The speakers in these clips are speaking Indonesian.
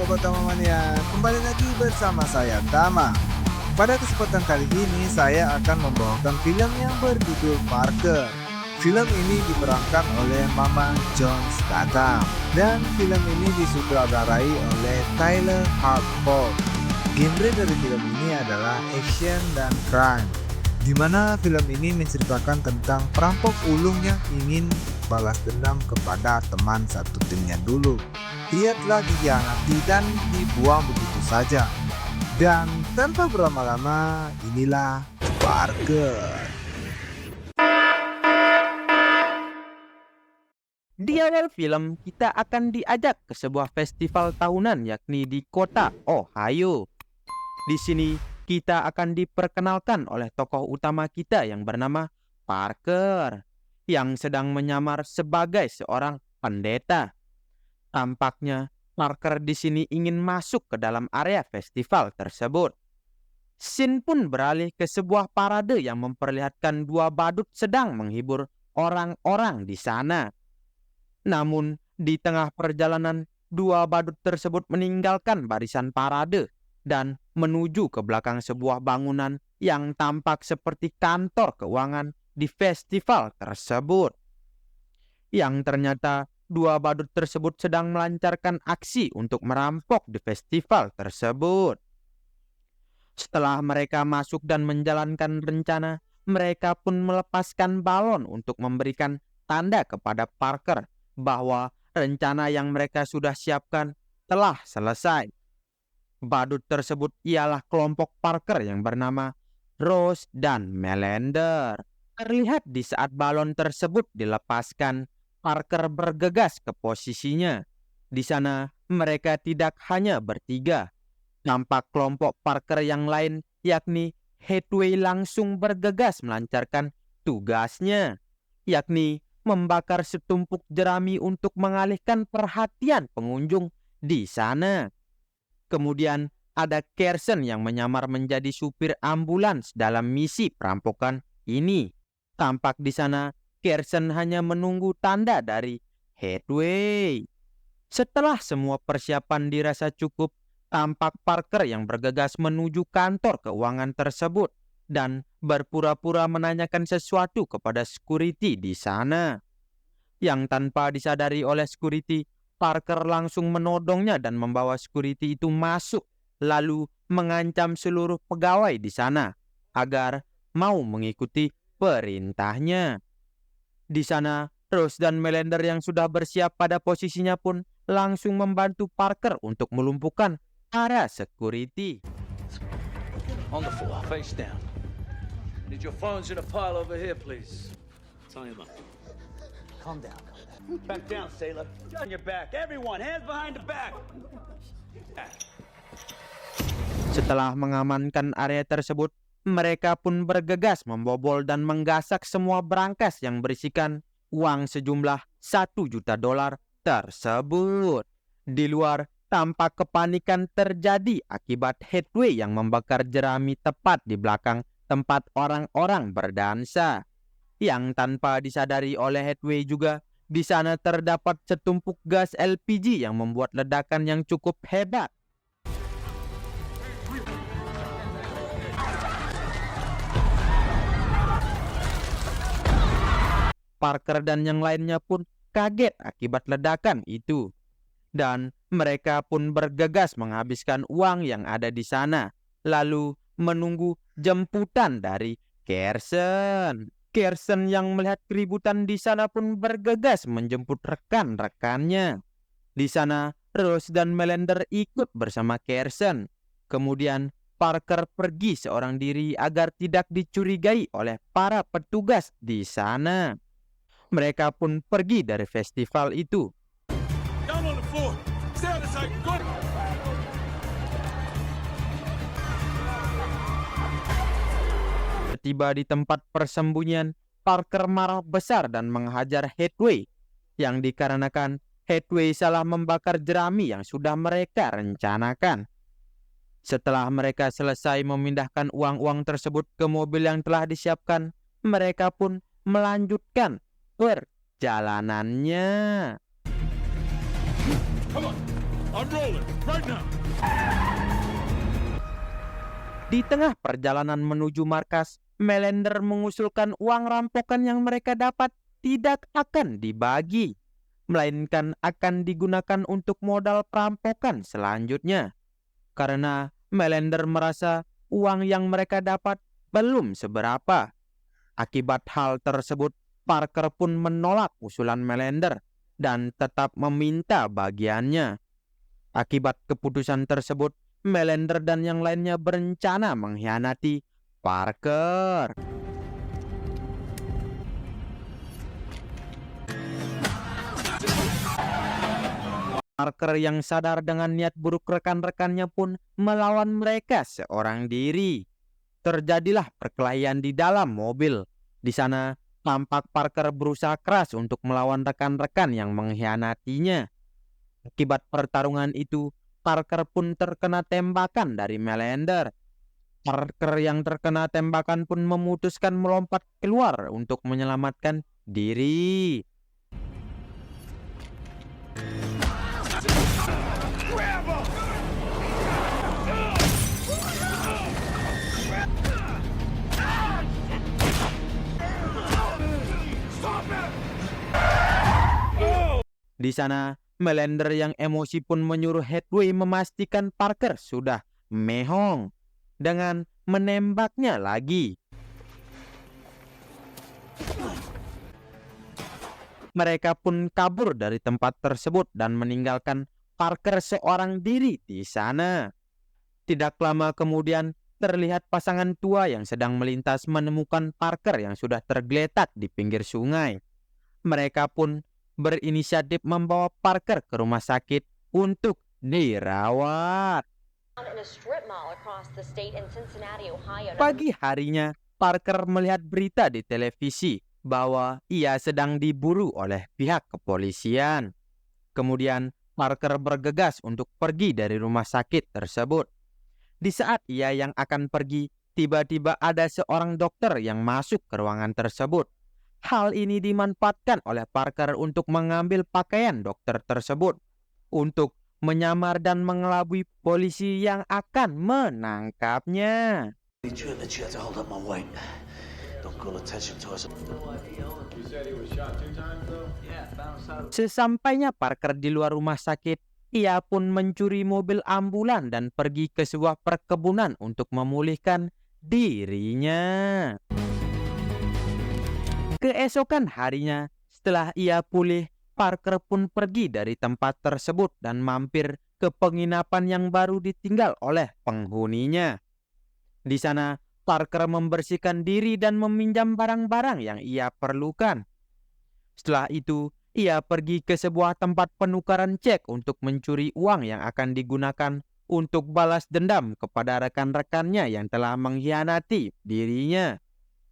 Sobat Tama Mania, kembali lagi bersama saya Tama. Pada kesempatan kali ini saya akan membawakan film yang berjudul Parker. Film ini diperankan oleh Mama John Statham dan film ini disutradarai oleh Tyler Hartford. Genre dari film ini adalah action dan crime, di mana film ini menceritakan tentang perampok ulung yang ingin balas dendam kepada teman satu timnya dulu. Ia telah dikhianati dan dibuang begitu saja. Dan tanpa berlama-lama, inilah Parker. Di awal film, kita akan diajak ke sebuah festival tahunan yakni di kota Ohio. Di sini, kita akan diperkenalkan oleh tokoh utama kita yang bernama Parker, yang sedang menyamar sebagai seorang pendeta. Tampaknya, Parker di sini ingin masuk ke dalam area festival tersebut. Scene pun beralih ke sebuah parade yang memperlihatkan dua badut sedang menghibur orang-orang di sana. Namun, di tengah perjalanan, dua badut tersebut meninggalkan barisan parade dan menuju ke belakang sebuah bangunan yang tampak seperti kantor keuangan di festival tersebut. Yang ternyata dua badut tersebut sedang melancarkan aksi untuk merampok di festival tersebut. Setelah mereka masuk dan menjalankan rencana, mereka pun melepaskan balon untuk memberikan tanda kepada Parker bahwa rencana yang mereka sudah siapkan telah selesai. Badut tersebut ialah kelompok Parker yang bernama Rose dan Melander. Terlihat di saat balon tersebut dilepaskan, Parker bergegas ke posisinya. Di sana mereka tidak hanya bertiga. Nampak kelompok Parker yang lain yakni Hathaway langsung bergegas melancarkan tugasnya, yakni membakar setumpuk jerami untuk mengalihkan perhatian pengunjung di sana. Kemudian ada Carson yang menyamar menjadi supir ambulans dalam misi perampokan ini. Tampak di sana Carson hanya menunggu tanda dari Hathaway. Setelah semua persiapan dirasa cukup, tampak Parker yang bergegas menuju kantor keuangan tersebut dan berpura-pura menanyakan sesuatu kepada security di sana. Yang tanpa disadari oleh security, Parker langsung menodongnya dan membawa security itu masuk, lalu mengancam seluruh pegawai di sana agar mau mengikuti perintahnya. Di sana, Rose dan Melander yang sudah bersiap pada posisinya pun langsung membantu Parker untuk melumpuhkan para security. On the floor, face down. Need your phones in a pile over here, please. Tie him up. Calm down. Back down, sailor. On your back. Everyone, hands behind the back. Setelah mengamankan area tersebut, mereka pun bergegas membobol dan menggasak semua berangkas yang berisikan uang sejumlah $1 juta tersebut. Di luar, tampak kepanikan terjadi akibat Hathaway yang membakar jerami tepat di belakang tempat orang-orang berdansa. Yang tanpa disadari oleh Hathaway juga, di sana terdapat setumpuk gas LPG yang membuat ledakan yang cukup hebat. Parker dan yang lainnya pun kaget akibat ledakan itu. Dan mereka pun bergegas menghabiskan uang yang ada di sana, lalu menunggu jemputan dari Carson. Carson yang melihat keributan di sana pun bergegas menjemput rekan-rekannya. Di sana, Rose dan Melander ikut bersama Carson. Kemudian, Parker pergi seorang diri agar tidak dicurigai oleh para petugas di sana. Mereka pun pergi dari festival itu. Down on the floor. Stay on the side. Go. Tiba di tempat persembunyian, Parker marah besar dan menghajar Hathaway, yang dikarenakan Hathaway salah membakar jerami yang sudah mereka rencanakan. Setelah mereka selesai memindahkan uang-uang tersebut ke mobil yang telah disiapkan, mereka pun melanjutkan perjalanannya. Come on. I'm rolling right now. Di tengah perjalanan menuju markas, Melander mengusulkan uang rampokan yang mereka dapat tidak akan dibagi, melainkan akan digunakan untuk modal perampokan selanjutnya. Karena Melander merasa uang yang mereka dapat belum seberapa. Akibat hal tersebut, Parker pun menolak usulan Melander dan tetap meminta bagiannya. Akibat keputusan tersebut, Melander dan yang lainnya berencana mengkhianati Parker. Parker yang sadar dengan niat buruk rekan-rekannya pun melawan mereka seorang diri. Terjadilah perkelahian di dalam mobil. Di sana, tampak Parker berusaha keras untuk melawan rekan-rekan yang mengkhianatinya. Akibat pertarungan itu, Parker pun terkena tembakan dari Melander. Parker yang terkena tembakan pun memutuskan melompat keluar untuk menyelamatkan diri. Di sana, Melander yang emosi pun menyuruh Hathaway memastikan Parker sudah mehong dengan menembaknya lagi. Mereka pun kabur dari tempat tersebut dan meninggalkan Parker seorang diri di sana. Tidak lama kemudian, terlihat pasangan tua yang sedang melintas menemukan Parker yang sudah tergeletak di pinggir sungai. Mereka pun berinisiatif membawa Parker ke rumah sakit untuk dirawat. Pagi harinya, Parker melihat berita di televisi bahwa ia sedang diburu oleh pihak kepolisian. Kemudian, Parker bergegas untuk pergi dari rumah sakit tersebut. Di saat ia yang akan pergi, tiba-tiba ada seorang dokter yang masuk ke ruangan tersebut. Hal ini dimanfaatkan oleh Parker untuk mengambil pakaian dokter tersebut untuk menyamar dan mengelabui polisi yang akan menangkapnya. Sesampainya Parker di luar rumah sakit, ia pun mencuri mobil ambulan dan pergi ke sebuah perkebunan untuk memulihkan dirinya. Keesokan harinya, setelah ia pulih, Parker pun pergi dari tempat tersebut dan mampir ke penginapan yang baru ditinggal oleh penghuninya. Di sana, Parker membersihkan diri dan meminjam barang-barang yang ia perlukan. Setelah itu, ia pergi ke sebuah tempat penukaran cek untuk mencuri uang yang akan digunakan untuk balas dendam kepada rekan-rekannya yang telah mengkhianati dirinya.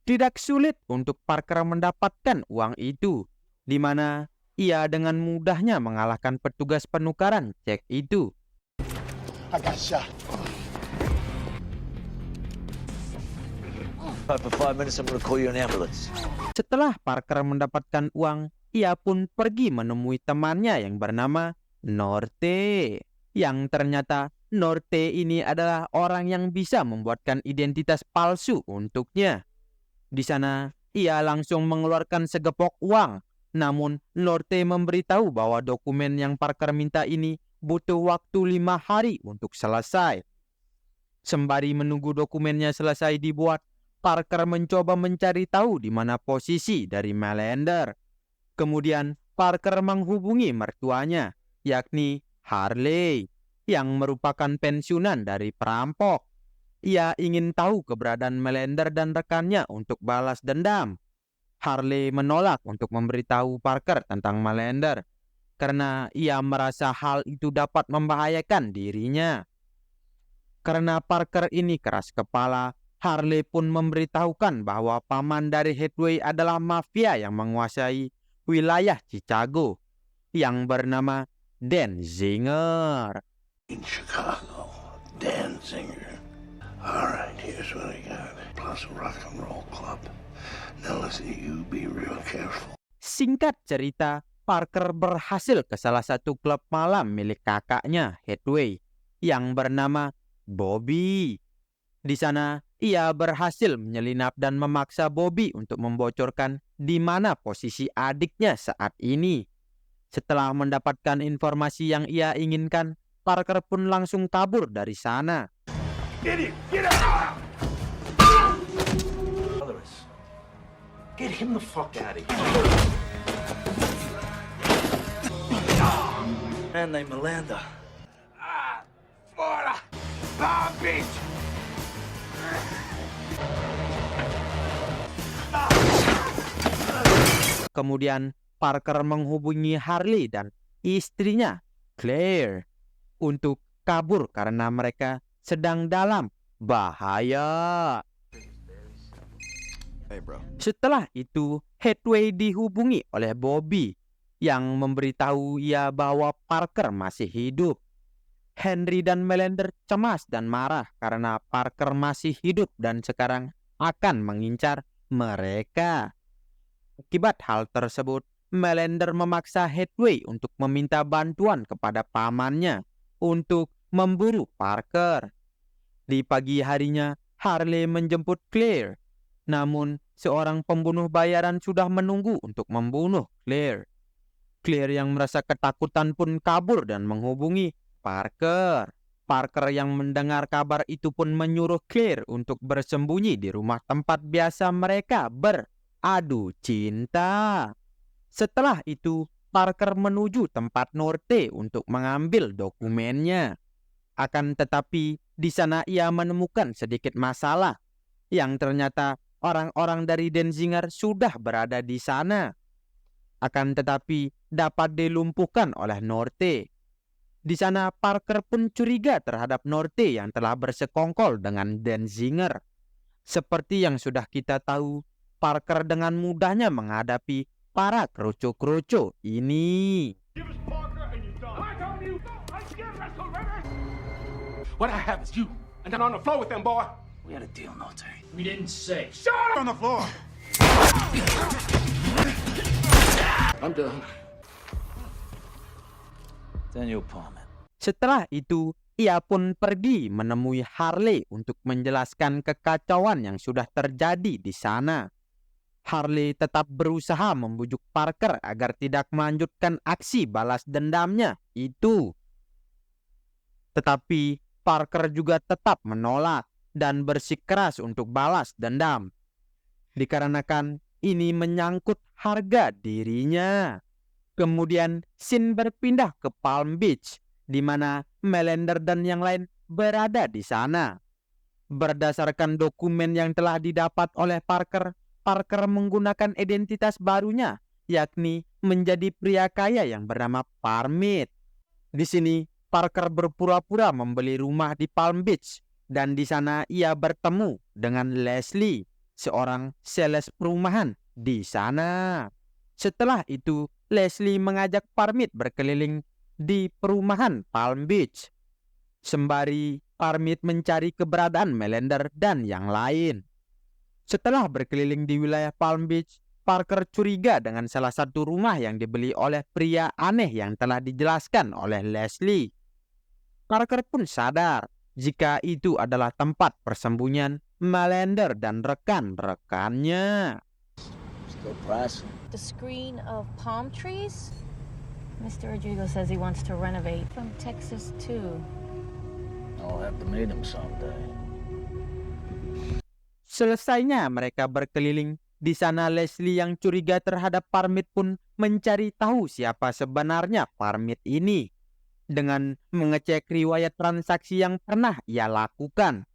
Tidak sulit untuk Parker mendapatkan uang itu, di mana ia dengan mudahnya mengalahkan petugas penukaran cek itu. I got shot. For 5 minutes, I'm gonna call you an ambulance. Setelah Parker mendapatkan uang, ia pun pergi menemui temannya yang bernama Norte. Yang ternyata Norte ini adalah orang yang bisa membuatkan identitas palsu untuknya. Di sana, ia langsung mengeluarkan segepok uang. Namun, Norte memberitahu bahwa dokumen yang Parker minta ini butuh waktu 5 hari untuk selesai. Sembari menunggu dokumennya selesai dibuat, Parker mencoba mencari tahu di mana posisi dari Melander. Kemudian, Parker menghubungi mertuanya, yakni Harley, yang merupakan pensiunan dari perampok. Ia ingin tahu keberadaan Melander dan rekannya untuk balas dendam. Harley menolak untuk memberitahu Parker tentang Melander karena ia merasa hal itu dapat membahayakan dirinya. Karena Parker ini keras kepala, Harley pun memberitahukan bahwa paman dari Hathaway adalah mafia yang menguasai wilayah Chicago yang bernama Dan Zinger. In Chicago, Dan Zinger. All right, here's what I got. Plus a rock and roll club. Now listen, you be real careful. Singkat cerita, Parker berhasil ke salah satu klub malam milik kakaknya, Hathaway, yang bernama Bobby. Di sana, ia berhasil menyelinap dan memaksa Bobby untuk membocorkan di mana posisi adiknya saat ini. Setelah mendapatkan informasi yang ia inginkan, Parker pun langsung kabur dari sana. Idiot, get out! Get him the fuck out of here. Man named Melinda. Florida! Palm Beach! Kemudian Parker menghubungi Harley dan istrinya, Claire, untuk kabur karena mereka sedang dalam bahaya. Setelah itu, Hathaway dihubungi oleh Bobby yang memberitahu ia bahwa Parker masih hidup. Henry dan Melander cemas dan marah karena Parker masih hidup dan sekarang akan mengincar mereka. Akibat hal tersebut, Melander memaksa Hathaway untuk meminta bantuan kepada pamannya untuk memburu Parker. Di pagi harinya, Harley menjemput Claire. Namun, seorang pembunuh bayaran sudah menunggu untuk membunuh Claire. Claire yang merasa ketakutan pun kabur dan menghubungi Parker. Parker yang mendengar kabar itu pun menyuruh Claire untuk bersembunyi di rumah tempat biasa mereka beradu cinta. Setelah itu, Parker menuju tempat Norte untuk mengambil dokumennya. Akan tetapi, di sana ia menemukan sedikit masalah, yang ternyata orang-orang dari Denzinger sudah berada di sana. Akan tetapi, dapat dilumpuhkan oleh Norte. Di sana, Parker pun curiga terhadap Norte yang telah bersekongkol dengan Denzinger. Seperti yang sudah kita tahu, Parker dengan mudahnya menghadapi para kroco-kroco ini. What I have is you. And then on the floor with them, boy. We had a deal, Norte. We didn't say. Shut on the floor. I'm done. Daniel Palmer. Setelah itu, ia pun pergi menemui Harley untuk menjelaskan kekacauan yang sudah terjadi di sana. Harley tetap berusaha membujuk Parker agar tidak melanjutkan aksi balas dendamnya itu. Tetapi Parker juga tetap menolak dan bersikeras untuk balas dendam. Dikarenakan ini menyangkut harga dirinya. Kemudian scene berpindah ke Palm Beach, di mana Melander dan yang lain berada di sana. Berdasarkan dokumen yang telah didapat oleh Parker, Parker menggunakan identitas barunya, yakni menjadi pria kaya yang bernama Parmit. Di sini, Parker berpura-pura membeli rumah di Palm Beach, dan di sana ia bertemu dengan Leslie, seorang sales perumahan di sana. Setelah itu, Leslie mengajak Parmit berkeliling di perumahan Palm Beach, sembari Parmit mencari keberadaan Melander dan yang lain. Setelah berkeliling di wilayah Palm Beach, Parker curiga dengan salah satu rumah yang dibeli oleh pria aneh yang telah dijelaskan oleh Leslie. Parker pun sadar jika itu adalah tempat persembunyian Melander dan rekan-rekannya. Still pricing. The screen of palm trees? Mr. Rodrigo says he wants to renovate from Texas too. I'll have to meet him someday. Selesainya mereka berkeliling, di sana Leslie yang curiga terhadap Parmit pun mencari tahu siapa sebenarnya Parmit ini, dengan mengecek riwayat transaksi yang pernah ia lakukan.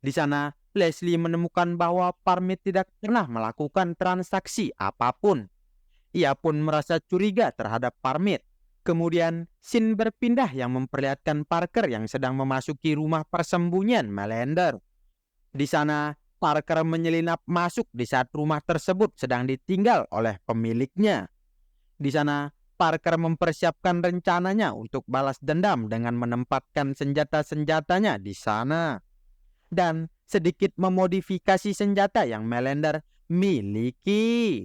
Di sana, Leslie menemukan bahwa Parmit tidak pernah melakukan transaksi apapun. Ia pun merasa curiga terhadap Parmit. Kemudian, scene berpindah yang memperlihatkan Parker yang sedang memasuki rumah persembunyian Melander. Di sana, Parker menyelinap masuk di saat rumah tersebut sedang ditinggal oleh pemiliknya. Di sana, Parker mempersiapkan rencananya untuk balas dendam dengan menempatkan senjata-senjatanya di sana. Dan sedikit memodifikasi senjata yang Melander miliki.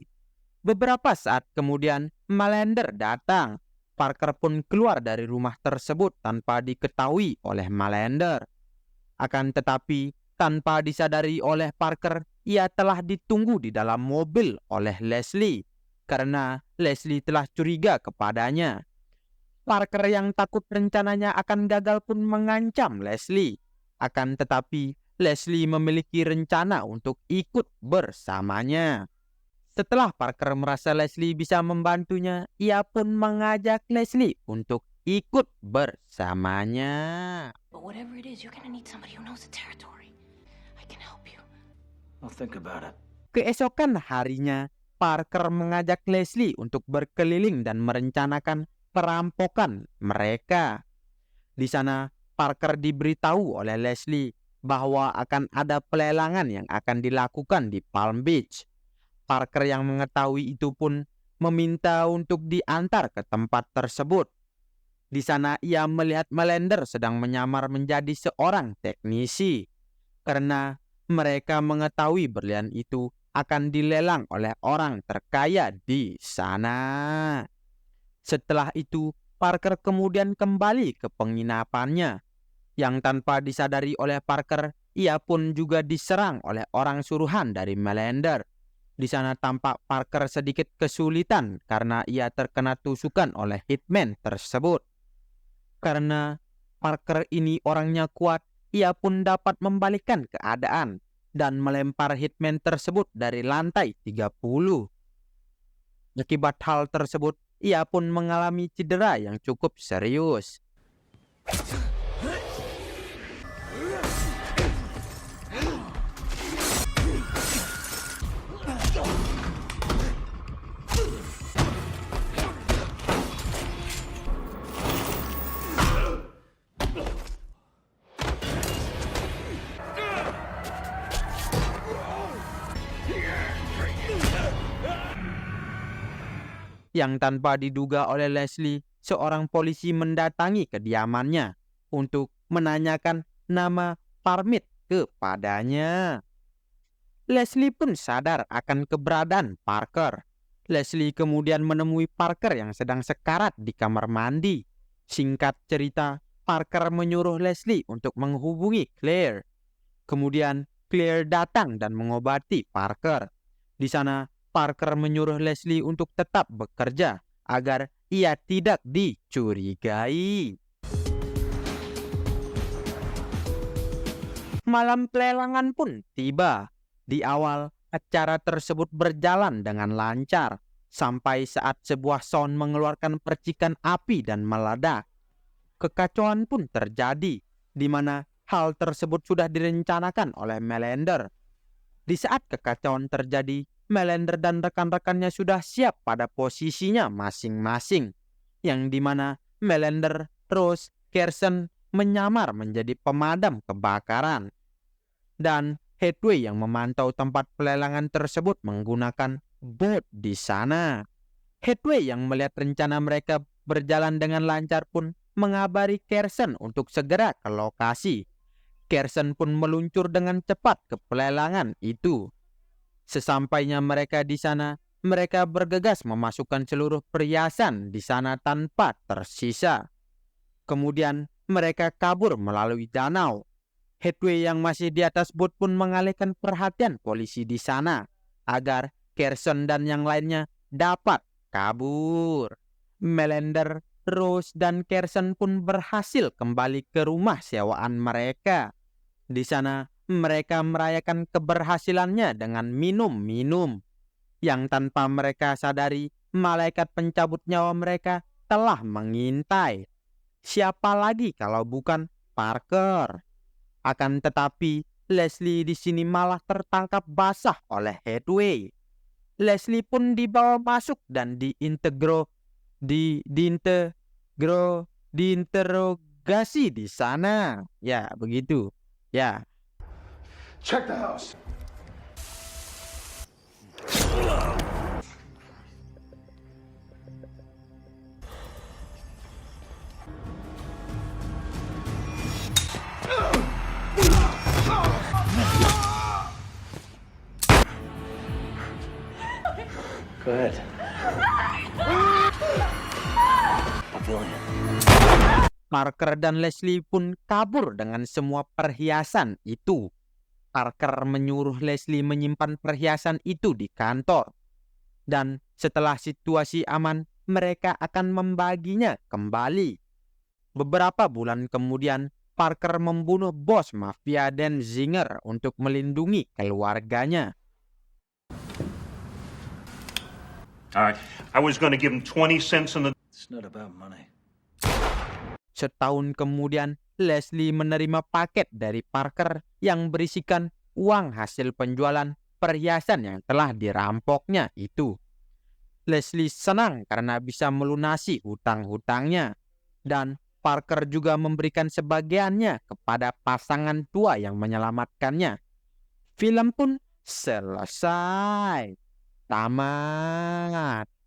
Beberapa saat kemudian, Melander datang. Parker pun keluar dari rumah tersebut tanpa diketahui oleh Melander. Akan tetapi, tanpa disadari oleh Parker, ia telah ditunggu di dalam mobil oleh Leslie karena Leslie telah curiga kepadanya. Parker yang takut rencananya akan gagal pun mengancam Leslie. Akan tetapi, Leslie memiliki rencana untuk ikut bersamanya. Setelah Parker merasa Leslie bisa membantunya, ia pun mengajak Leslie untuk ikut bersamanya. But whatever it is, you're gonna need somebody who knows the territory. I can help you. I'll think about it. Keesokan harinya, Parker mengajak Leslie untuk berkeliling dan merencanakan perampokan mereka. Di sana, Parker diberitahu oleh Leslie bahwa akan ada pelelangan yang akan dilakukan di Palm Beach. Parker yang mengetahui itu pun meminta untuk diantar ke tempat tersebut. Di sana ia melihat Melander sedang menyamar menjadi seorang teknisi. Karena mereka mengetahui berlian itu akan dilelang oleh orang terkaya di sana. Setelah itu, Parker kemudian kembali ke penginapannya. Yang tanpa disadari oleh Parker, ia pun juga diserang oleh orang suruhan dari Melander. Di sana tampak Parker sedikit kesulitan karena ia terkena tusukan oleh hitman tersebut. Karena Parker ini orangnya kuat, ia pun dapat membalikkan keadaan dan melempar hitman tersebut dari lantai 30. Akibat hal tersebut, ia pun mengalami cedera yang cukup serius. Yang tanpa diduga oleh Leslie, seorang polisi mendatangi kediamannya untuk menanyakan nama Parmit kepadanya. Leslie pun sadar akan keberadaan Parker. Leslie kemudian menemui Parker yang sedang sekarat di kamar mandi. Singkat cerita, Parker menyuruh Leslie untuk menghubungi Claire. Kemudian Claire datang dan mengobati Parker. Di sana, Parker menyuruh Leslie untuk tetap bekerja agar ia tidak dicurigai. Malam pelelangan pun tiba. Di awal, acara tersebut berjalan dengan lancar sampai saat sebuah sound mengeluarkan percikan api dan meledak. Kekacauan pun terjadi, di mana hal tersebut sudah direncanakan oleh Melander. Di saat kekacauan terjadi, Melander dan rekan-rekannya sudah siap pada posisinya masing-masing, yang dimana Melander, Rose, Carson menyamar menjadi pemadam kebakaran. Dan Hathaway yang memantau tempat pelelangan tersebut menggunakan bot di sana. Hathaway yang melihat rencana mereka berjalan dengan lancar pun mengabari Carson untuk segera ke lokasi. Carson pun meluncur dengan cepat ke pelelangan itu. Sesampainya mereka di sana, mereka bergegas memasukkan seluruh perhiasan di sana tanpa tersisa. Kemudian mereka kabur melalui danau. Hathaway yang masih di atas bot pun mengalihkan perhatian polisi di sana agar Carson dan yang lainnya dapat kabur. Melander, Rose, dan Carson pun berhasil kembali ke rumah sewaan mereka. Di sana mereka merayakan keberhasilannya dengan minum-minum. Yang tanpa mereka sadari, malaikat pencabut nyawa mereka telah mengintai. Siapa lagi kalau bukan Parker? Akan tetapi, Leslie di sini malah tertangkap basah oleh Hathaway. Leslie pun dibawa masuk dan diinterogasi di sana. Ya, begitu. Ya. Check the house. Go ahead. Pavilion. Parker dan Leslie pun kabur dengan semua perhiasan itu. Parker menyuruh Leslie menyimpan perhiasan itu di kantor. Dan setelah situasi aman, mereka akan membaginya kembali. Beberapa bulan kemudian, Parker membunuh bos mafia Denzinger untuk melindungi keluarganya. All right. I was going to give him 20 cents on the... It's not about money. Setahun kemudian, Leslie menerima paket dari Parker yang berisikan uang hasil penjualan perhiasan yang telah dirampoknya itu. Leslie senang karena bisa melunasi hutang-hutangnya. Dan Parker juga memberikan sebagiannya kepada pasangan tua yang menyelamatkannya. Film pun selesai. Tamat.